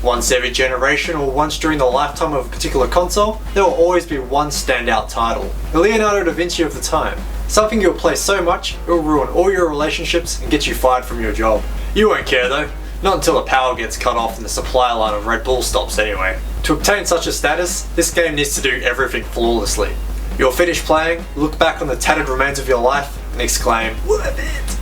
Once every generation or once during the lifetime of a particular console, there will always be one standout title. The Leonardo da Vinci of the time. Something you'll play so much, it will ruin all your relationships and get you fired from your job. You won't care though. Not until the power gets cut off and the supply line of Red Bull stops anyway. To obtain such a status, this game needs to do everything flawlessly. You'll finish playing, look back on the tattered remains of your life, and exclaim, "Worth it!"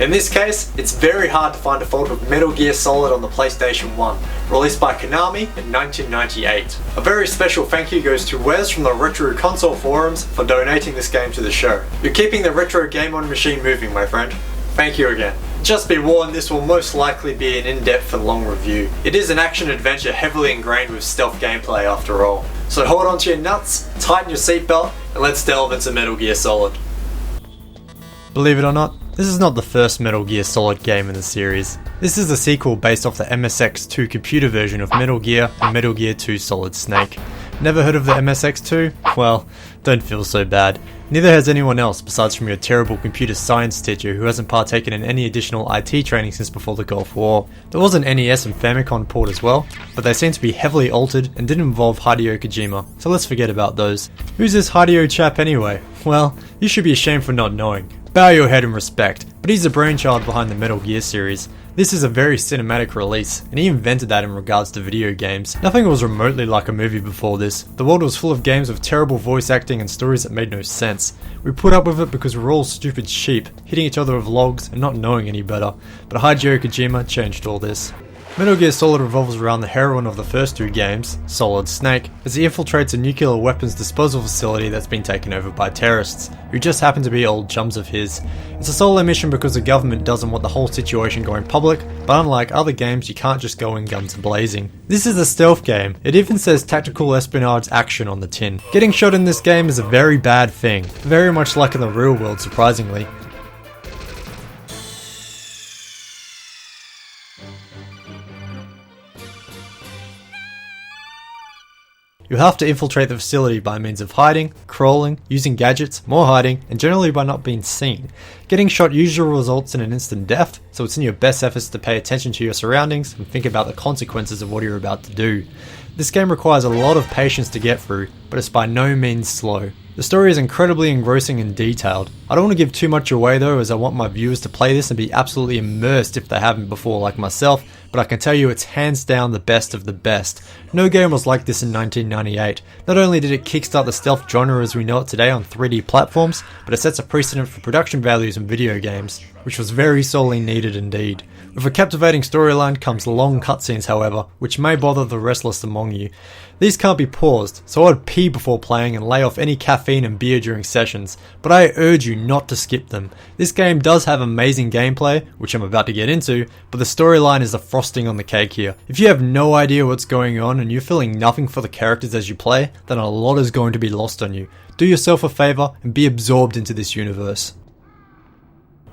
In this case, it's very hard to find a fault with Metal Gear Solid on the PlayStation 1, released by Konami in 1998. A very special thank you goes to Wes from the Retro Console forums for donating this game to the show. You're keeping the retro game on machine moving, my friend. Thank you again. Just be warned, this will most likely be an in-depth and long review. It is an action-adventure heavily ingrained with stealth gameplay after all. So hold on to your nuts, tighten your seatbelt, and let's delve into Metal Gear Solid. Believe it or not, this is not the first Metal Gear Solid game in the series. This is a sequel based off the MSX2 computer version of Metal Gear and Metal Gear 2 Solid Snake. Never heard of the MSX2? Well, don't feel so bad. Neither has anyone else besides from your terrible computer science teacher who hasn't partaken in any additional IT training since before the Gulf War. There was an NES and Famicom port as well, but they seem to be heavily altered and didn't involve Hideo Kojima, so let's forget about those. Who's this Hideo chap anyway? Well, you should be ashamed for not knowing. Bow your head in respect, but he's the brainchild behind the Metal Gear series. This is a very cinematic release, and he invented that in regards to video games. Nothing was remotely like a movie before this. The world was full of games with terrible voice acting and stories that made no sense. We put up with it because we're all stupid sheep, hitting each other with logs and not knowing any better. But Hideo Kojima changed all this. Metal Gear Solid revolves around the heroine of the first two games, Solid Snake, as he infiltrates a nuclear weapons disposal facility that's been taken over by terrorists, who just happen to be old chums of his. It's a solo mission because the government doesn't want the whole situation going public, but unlike other games, you can't just go in guns blazing. This is a stealth game. It even says tactical espionage action on the tin. Getting shot in this game is a very bad thing, very much like in the real world surprisingly. You have to infiltrate the facility by means of hiding, crawling, using gadgets, more hiding, and generally by not being seen. Getting shot usually results in an instant death, so it's in your best efforts to pay attention to your surroundings and think about the consequences of what you're about to do. This game requires a lot of patience to get through, but it's by no means slow. The story is incredibly engrossing and detailed. I don't want to give too much away though, as I want my viewers to play this and be absolutely immersed if they haven't before like myself, but I can tell you it's hands down the best of the best. No game was like this in 1998. Not only did it kickstart the stealth genre as we know it today on 3D platforms, but it sets a precedent for production values in video games, which was very sorely needed indeed. With a captivating storyline comes long cutscenes however, which may bother the restless among you. These can't be paused, so I'd pee before playing and lay off any caffeine and beer during sessions, but I urge you not to skip them. This game does have amazing gameplay, which I'm about to get into, but the storyline is the frosting on the cake here. If you have no idea what's going on and you're feeling nothing for the characters as you play, then a lot is going to be lost on you. Do yourself a favour and be absorbed into this universe.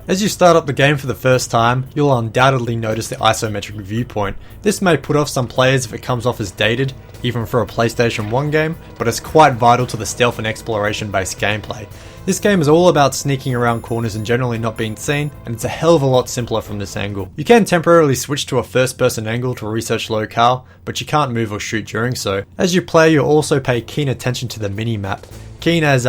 As you start up the game for the first time, you'll undoubtedly notice the isometric viewpoint. This may put off some players if it comes off as dated, even for a PlayStation 1 game, but it's quite vital to the stealth and exploration based gameplay. This game is all about sneaking around corners and generally not being seen, and it's a hell of a lot simpler from this angle. You can temporarily switch to a first person angle to research locale, but you can't move or shoot during so. As you play, you'll also pay keen attention to the mini-map. Keen as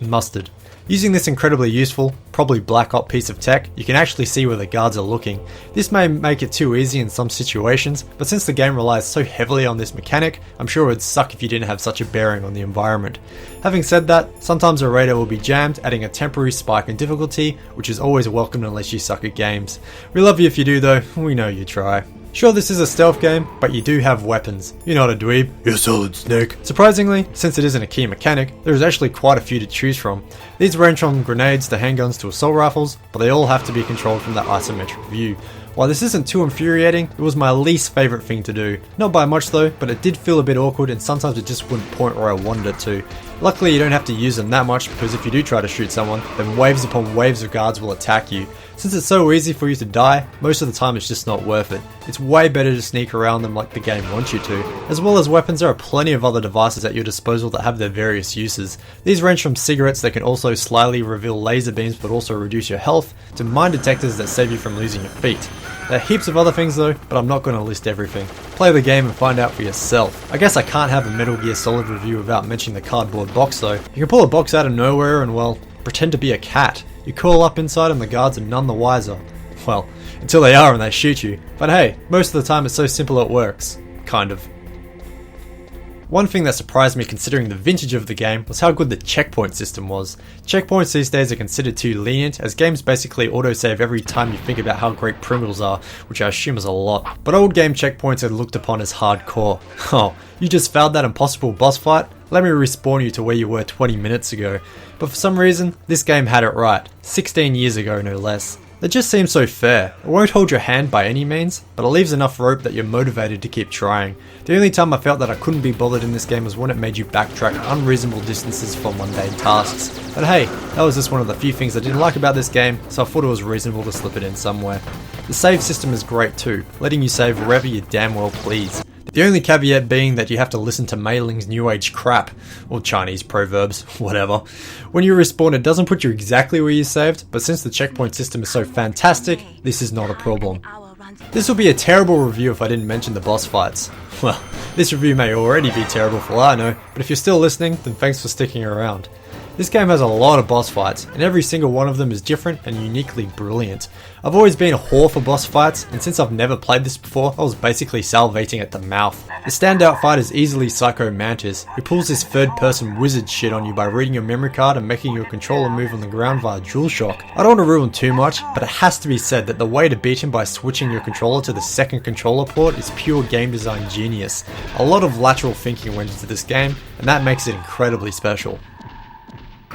mustard. Using this incredibly useful, probably black op piece of tech, you can actually see where the guards are looking. This may make it too easy in some situations, but since the game relies so heavily on this mechanic, I'm sure it would suck if you didn't have such a bearing on the environment. Having said that, sometimes a radar will be jammed, adding a temporary spike in difficulty, which is always welcome unless you suck at games. We love you if you do though, we know you try. Sure, this is a stealth game, but you do have weapons. You're not a dweeb, you're Solid Snake. Surprisingly, since it isn't a key mechanic, there is actually quite a few to choose from. These range from grenades to handguns to assault rifles, but they all have to be controlled from that isometric view. While this isn't too infuriating, it was my least favourite thing to do. Not by much though, but it did feel a bit awkward and sometimes it just wouldn't point where I wanted it to. Luckily you don't have to use them that much because if you do try to shoot someone, then waves upon waves of guards will attack you. Since it's so easy for you to die, most of the time it's just not worth it. It's way better to sneak around them like the game wants you to. As well as weapons, there are plenty of other devices at your disposal that have their various uses. These range from cigarettes that can also slyly reveal laser beams but also reduce your health, to mine detectors that save you from losing your feet. There are heaps of other things though, but I'm not going to list everything. Play the game and find out for yourself. I guess I can't have a Metal Gear Solid review without mentioning the cardboard box though. You can pull a box out of nowhere and, well, pretend to be a cat. You call up inside and the guards are none the wiser. Well, until they are and they shoot you. But hey, most of the time it's so simple it works. Kind of. One thing that surprised me considering the vintage of the game was how good the checkpoint system was. Checkpoints these days are considered too lenient, as games basically autosave every time you think about how great criminals are, which I assume is a lot. But old game checkpoints are looked upon as hardcore. Oh, you just failed that impossible boss fight? Let me respawn you to where you were 20 minutes ago. But for some reason, this game had it right. 16 years ago no less. It just seems so fair. It won't hold your hand by any means, but it leaves enough rope that you're motivated to keep trying. The only time I felt that I couldn't be bothered in this game was when it made you backtrack unreasonable distances for mundane tasks. But hey, that was just one of the few things I didn't like about this game, so I thought it was reasonable to slip it in somewhere. The save system is great too, letting you save wherever you damn well please. The only caveat being that you have to listen to Mei Ling's new age crap, or Chinese proverbs, whatever. When you respawn it doesn't put you exactly where you saved, but since the checkpoint system is so fantastic, this is not a problem. This will be a terrible review if I didn't mention the boss fights. Well, this review may already be terrible for all I know, but if you're still listening, then thanks for sticking around. This game has a lot of boss fights, and every single one of them is different and uniquely brilliant. I've always been a whore for boss fights, and since I've never played this before, I was basically salivating at the mouth. The standout fight is easily Psycho Mantis, who pulls this third-person wizard shit on you by reading your memory card and making your controller move on the ground via DualShock. I don't want to ruin too much, but it has to be said that the way to beat him by switching your controller to the second controller port is pure game design genius. A lot of lateral thinking went into this game, and that makes it incredibly special.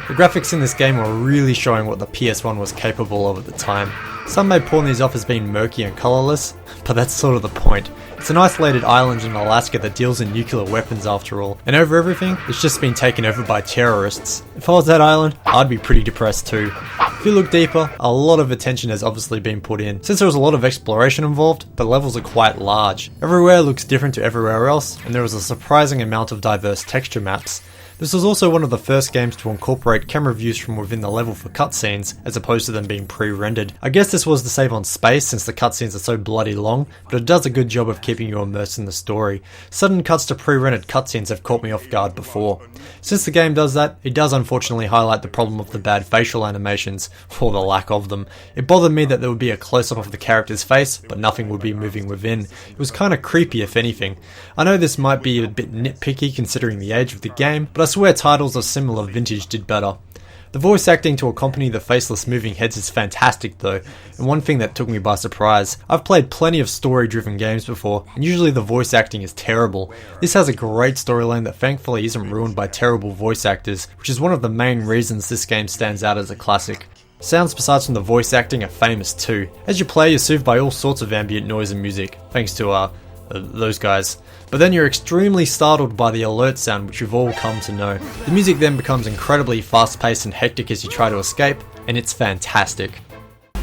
The graphics in this game are really showing what the PS1 was capable of at the time. Some may pawn these off as being murky and colourless, but that's sort of the point. It's an isolated island in Alaska that deals in nuclear weapons after all, and over everything, it's just been taken over by terrorists. If I was that island, I'd be pretty depressed too. If you look deeper, a lot of attention has obviously been put in. Since there was a lot of exploration involved, the levels are quite large. Everywhere looks different to everywhere else, and there is a surprising amount of diverse texture maps. This was also one of the first games to incorporate camera views from within the level for cutscenes, as opposed to them being pre-rendered. I guess this was to save on space since the cutscenes are so bloody long, but it does a good job of keeping you immersed in the story. Sudden cuts to pre-rendered cutscenes have caught me off guard before. Since the game does that, it does unfortunately highlight the problem of the bad facial animations, or the lack of them. It bothered me that there would be a close-up of the character's face, but nothing would be moving within. It was kinda creepy if anything. I know this might be a bit nitpicky considering the age of the game, but I swear titles of similar vintage did better. The voice acting to accompany the faceless moving heads is fantastic though, and one thing that took me by surprise. I've played plenty of story-driven games before, and usually the voice acting is terrible. This has a great storyline that thankfully isn't ruined by terrible voice actors, which is one of the main reasons this game stands out as a classic. Sounds besides from the voice acting are famous too. As you play, you're soothed by all sorts of ambient noise and music, thanks to those guys. But then you're extremely startled by the alert sound, which you've all come to know. The music then becomes incredibly fast-paced and hectic as you try to escape, and it's fantastic.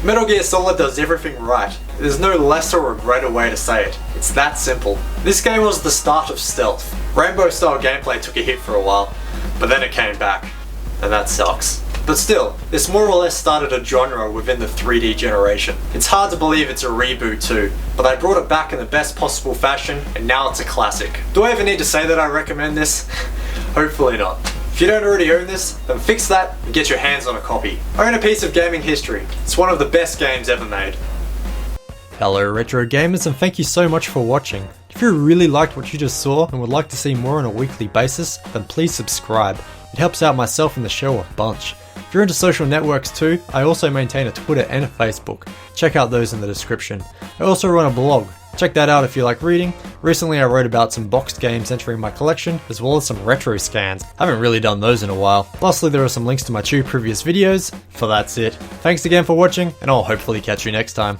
Metal Gear Solid does everything right. There's no lesser or greater way to say it. It's that simple. This game was the start of stealth. Rainbow-style gameplay took a hit for a while, but then it came back, and that sucks. But still, this more or less started a genre within the 3D generation. It's hard to believe it's a reboot too, but they brought it back in the best possible fashion, and now it's a classic. Do I even need to say that I recommend this? Hopefully not. If you don't already own this, then fix that and get your hands on a copy. Own a piece of gaming history. It's one of the best games ever made. Hello retro gamers, and thank you so much for watching. If you really liked what you just saw and would like to see more on a weekly basis, then please subscribe. It helps out myself and the show a bunch. If you're into social networks too, I also maintain a Twitter and a Facebook. Check out those in the description. I also run a blog. Check that out if you like reading. Recently I wrote about some boxed games entering my collection, as well as some retro scans. Haven't really done those in a while. Lastly, there are some links to my 2 previous videos. For that's it. Thanks again for watching, and I'll hopefully catch you next time.